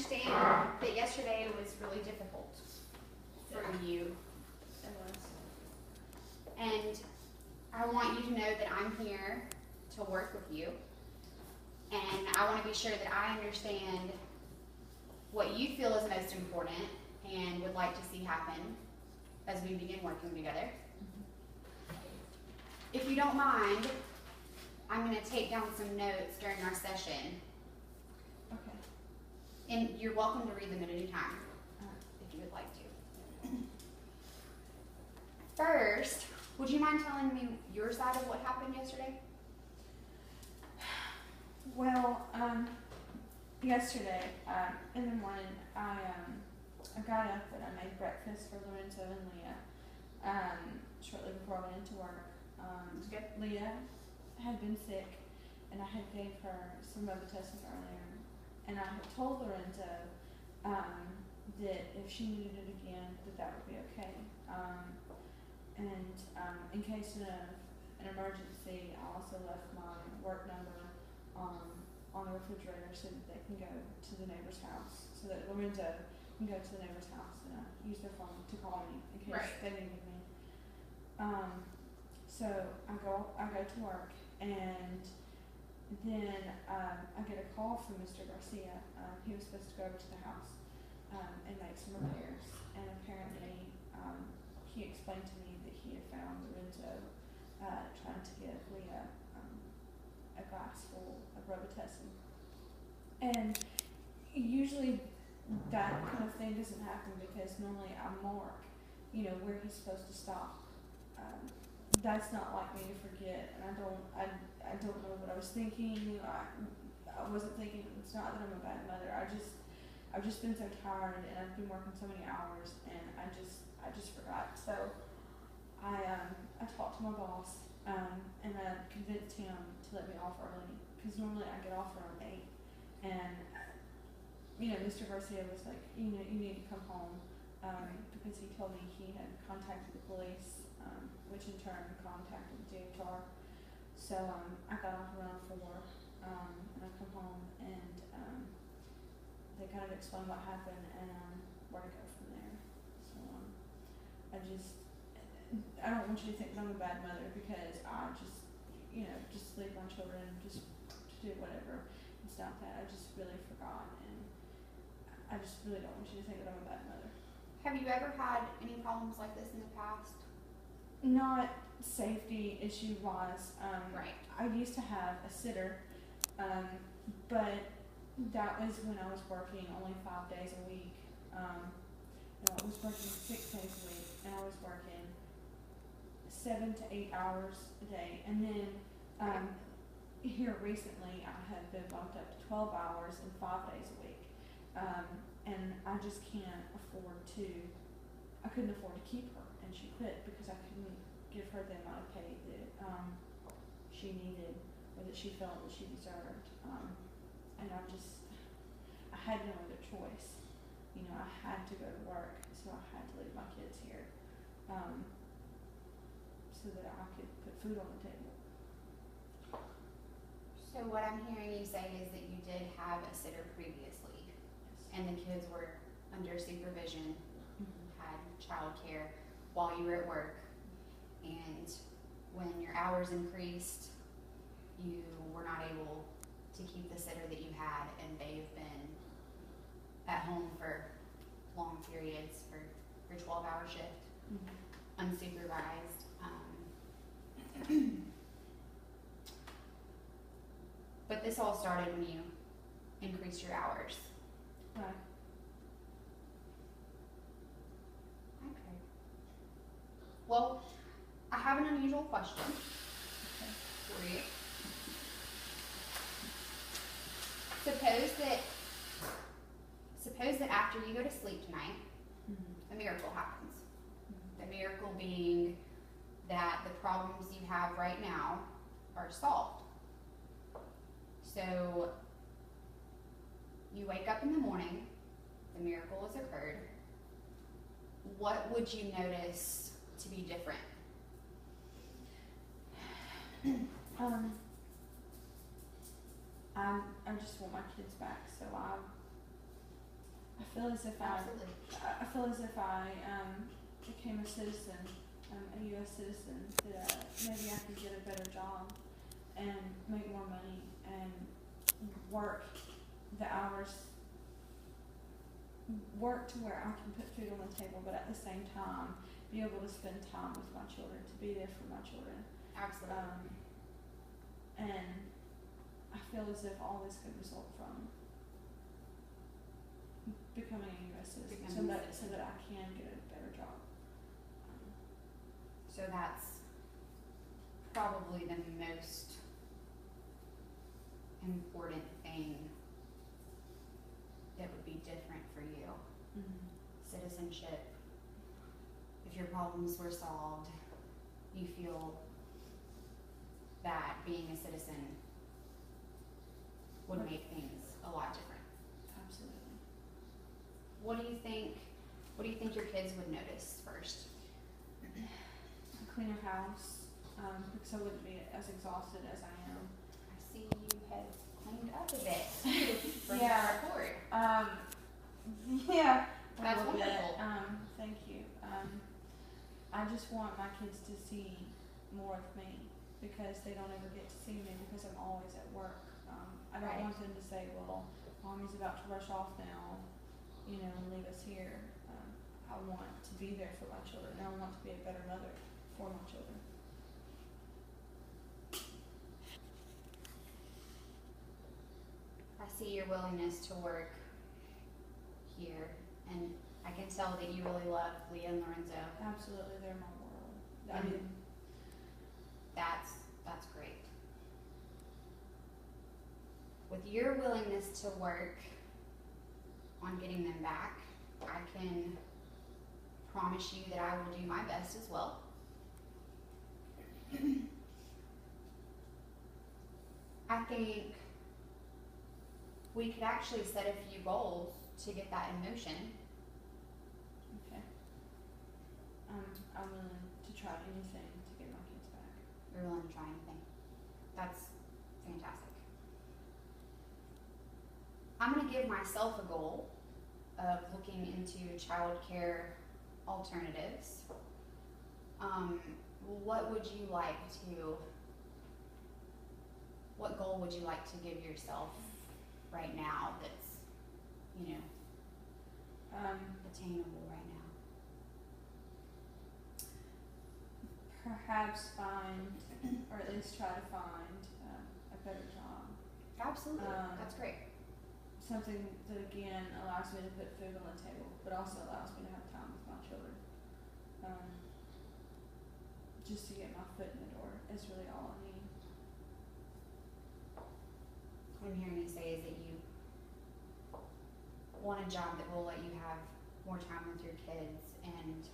understand that yesterday was really difficult for you. It was. And I want you to know that I'm here to work with you. And I want to be sure that I understand what you feel is most important and would like to see happen as we begin working together. If you don't mind, I'm going to take down some notes during our session. Okay. And you're welcome to read them at any time, if you would like to. First, would you mind telling me your side of what happened yesterday? Well, yesterday, in the morning, I got up and I made breakfast for Lorenzo and Leah, shortly before I went into work. That's good. Leah had been sick, and I had gave her some Robitussin earlier, and I had told Lorenzo, that if she needed it again, that would be okay. In case of an emergency, I also left my work number on the refrigerator so that they can go to the neighbor's house, so that Lorenzo can go to the neighbor's house and use their phone to call me in case Right. they needed me. So I go to work, and then I get a call from Mr. Garcia. He was supposed to go over to the house and make some repairs, and apparently he explained to me that he had found Lorenzo trying to give Leah a glass full of Robitussin. And usually that kind of thing doesn't happen because normally I mark, where he's supposed to stop. That's not like me to forget, and I don't know what I was thinking. I wasn't thinking. It's not that I'm a bad mother. I've just been so tired, and I've been working so many hours, and I just forgot. So I talked to my boss, and I convinced him to let me off early, because normally I get off around 8, and Mr. Garcia was like, you need to come home, because he told me he had contacted the police, which in turn contacted the DHR. So I got off around 4, and I come home, and they kind of explained what happened and where to go from there. So I don't want you to think that I'm a bad mother, because I just leave my children just to do whatever. It's not that. I just really forgot, and I just really don't want you to think that I'm a bad mother. Have you ever had any problems like this in the past? Not safety issue wise. Right. I used to have a sitter, but that was when I was working only 5 days a week. I was working 6 days a week, and I was working 7 to 8 hours a day. And then here recently, I have been bumped up to 12 hours and 5 days a week. And I just can't afford to. I couldn't afford to keep her, and she quit because I couldn't give her the amount of pay that she needed, or that she felt that she deserved. And I had no other choice. I had to go to work, so I had to leave my kids here, so that I could put food on the table. So what I'm hearing you say is that you did have a sitter previously, and the kids were under supervision, had childcare while you were at work, and when your hours increased, you were not able to keep the sitter that you had, and they've been at home for long periods for your 12-hour shift, unsupervised. But this all started when you increased your hours. Right. Okay. Well, I have an unusual question for you. Suppose that after you go to sleep tonight, a miracle happens. The miracle being that the problems you have right now are solved. So you wake up in the morning, the miracle has occurred. What would you notice to be different? I just want my kids back, so feel as if Absolutely. I feel as if I became a citizen, a U.S. citizen, that maybe I could get a better job and make more money and work the hours, work to where I can put food on the table, but at the same time be able to spend time with my children, to be there for my children. Absolutely. And I feel as if all this could result from becoming a U.S. citizen, so Becoming a that citizen. I can get a better job. So that's probably the most important thing that would be different for you. Citizenship. If your problems were solved, you feel that being a citizen would make things a lot different. Absolutely. What do you think your kids would notice first? A cleaner house, because I wouldn't be as exhausted as I am. I see you have cleaned up a bit from Yeah. the report. Yeah. A That's little bit. wonderful. Thank you. I just want my kids to see more of me, because they don't ever get to see me because I'm always at work. I don't Right. want them to say, well, mommy's about to rush off now, and leave us here. I want to be there for my children, and I want to be a better mother for my children. I see your willingness to work here, and I can tell that you really love Leah and Lorenzo. Absolutely, they're my world. I Mhm. mean, That's great. With your willingness to work on getting them back, I can promise you that I will do my best as well. I think we could actually set a few goals to get that in motion. okay. I'm willing to try anything to get my kids back. You're willing to try anything. That's fantastic. I'm going to give myself a goal of looking into childcare alternatives. What goal would you like to give yourself right now that's, attainable right now? Perhaps find, or at least try to find, a better job. Absolutely. That's great. Something that again allows me to put food on the table, but also allows me to have time with my children. Just to get my foot in the door is really all I need. What I'm hearing you say is that you want a job that will let you have more time with your kids and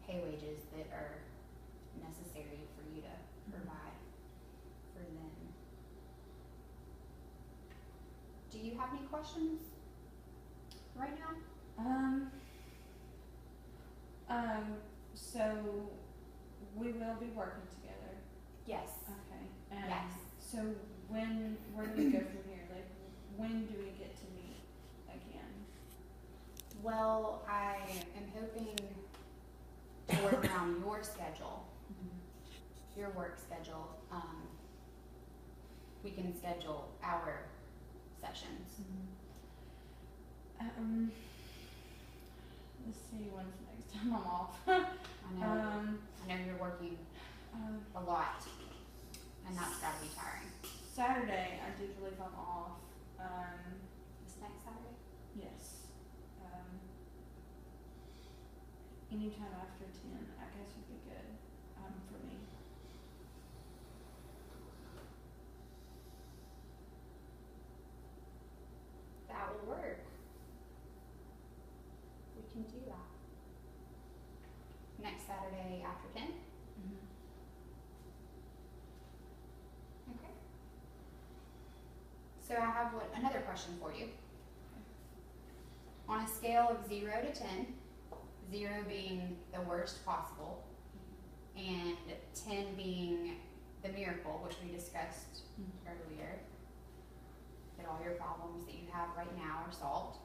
pay wages that are necessary for you to provide for them. Do you have any questions right now? So we will be working together. Yes. Okay. And Yes. so where do we go from here? Like, when do we get to meet again? Well, I am hoping to work around your schedule, your work schedule. We can schedule our sessions. Let's see, when's the next time I'm off? I know you're working a lot, and that's gotta be tiring. Saturday, I do believe I'm off. This next Saturday? Yes. Anytime after 10, I guess would be good, for me. That will work. We can do that. Next Saturday after 10? Okay. So I have another question for you. On a scale of 0 to 10, 0 being the worst possible, and 10 being the miracle, which we discussed earlier, that all your problems that you have right now are solved.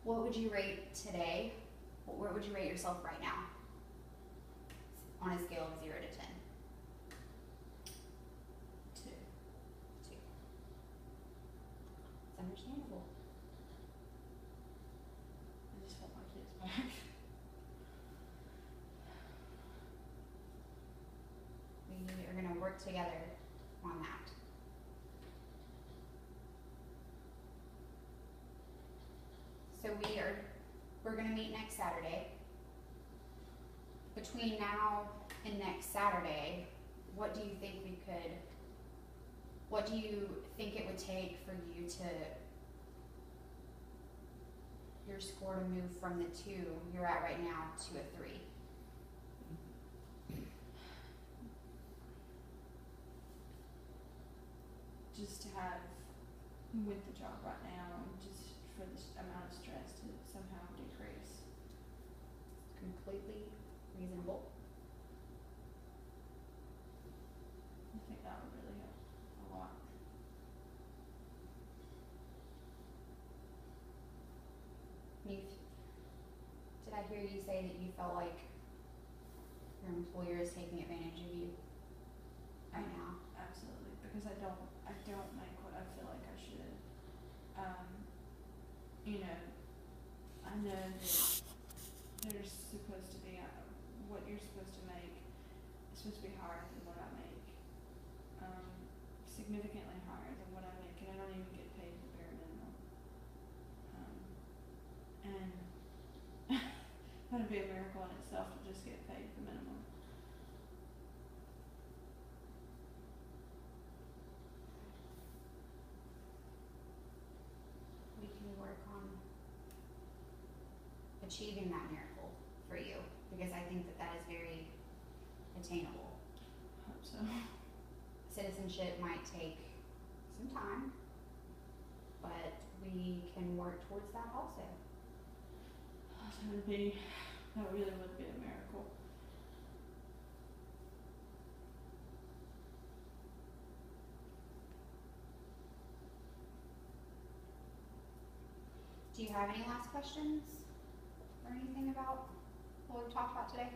What would you rate today? Where would you rate yourself right now? On a scale of 0 to 10. 2. 2. It's understandable. I just want my kids back. We are gonna work together on that. So we're gonna meet next Saturday. Between now and next Saturday, what do you think it would take for your score to move from the 2 you're at right now to a 3? Just to have, with the job right now, just for this amount of stress to somehow decrease. Completely reasonable. I think that would really help a lot. Did I hear you say that you felt like your employer is taking advantage of you right now? Absolutely, because I don't make what I feel like I should. You know, I know that there's supposed to be, what you're supposed to make is supposed to be higher than what I make. Significantly higher than what I make, and I don't even get paid the bare minimum. And that'd be a miracle in itself to just get paid the minimum. We can work on achieving that miracle for you, because I think that is very attainable. Hope so. Citizenship might take some time, but we can work towards that also. That really would be a miracle. Do you have any last questions or anything about what we've talked about today?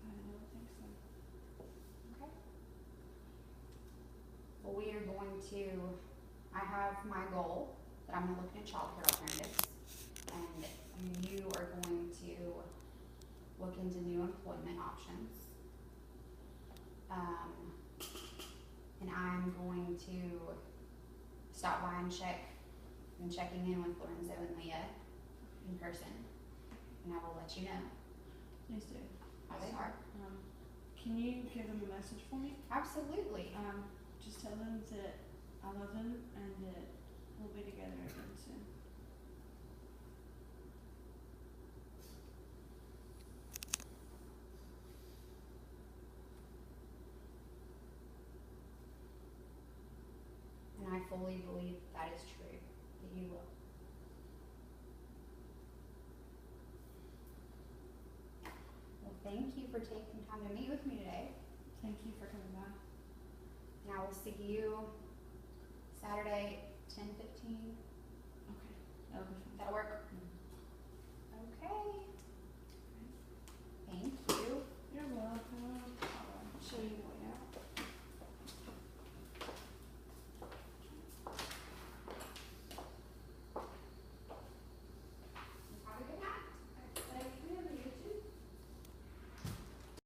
I don't think so. Okay. Well, we are going to, I have my goal that I'm gonna look into childcare alternatives, and you are going to look into new employment options. And I'm going to stop by and checking in with Lorenzo and Leah in person, and I will let you know Please do. how they are. Can you give them a message for me? Absolutely. Just tell them that I love them and that we'll be together again soon. And I fully believe that is true, that you will. Well, thank you for taking time to meet with me today. Thank you for coming by. And I will see you Saturday, 10:15. Okay, that'll be fun. That'll work? Mhm.